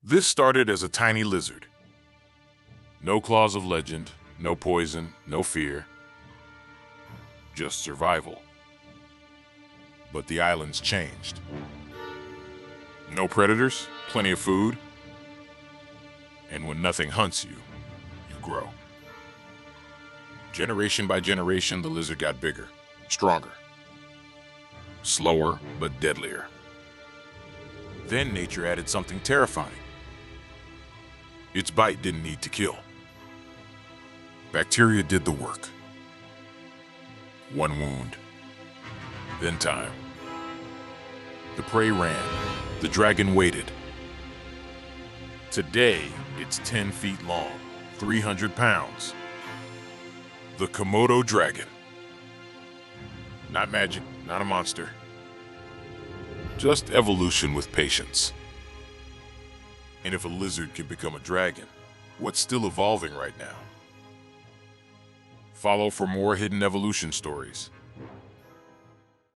This started as a tiny lizard. No claws of legend, no poison, no fear. Just survival. But the islands changed. No predators, plenty of food. And when nothing hunts you, you grow. Generation by generation, the lizard got bigger, stronger, slower, but deadlier. Then nature added something terrifying. Its bite didn't need to kill. Bacteria did the work. One wound, then time. The prey ran, the dragon waited. Today, it's 10 feet long, 300 pounds. The Komodo dragon. Not magic, not a monster. Just evolution with patience. And if a lizard can become a dragon, what's still evolving right now? Follow for more hidden evolution stories.